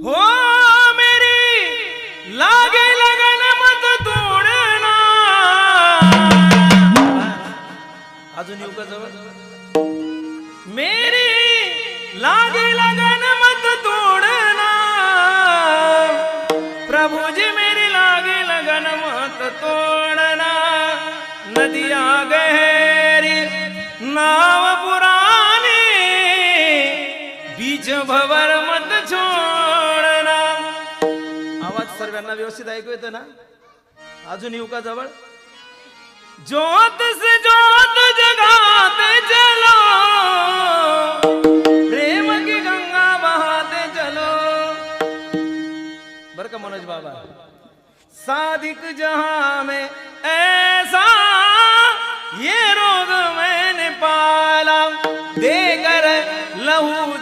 हो मेरी लागे लगन मत तोडना. अजून येऊ का जवळ. मेरी लागे लगन मत तोडना. प्रभु जी मेरी लागे लगन मत तोडना. नदिया गहरी नाव पुरानी बीच भवर मत छोडना. आवाज सर्वांना व्यवस्थित ऐकू येतो ना. अजून येऊ का जवळ. ज्योत से ज्योत जगाते चलो. प्रेम की गंगा बहाते चलो. बर का मनोज बाबा. सादिक जहां में ऐसा ये रोग मैंने पाला. देकर लहू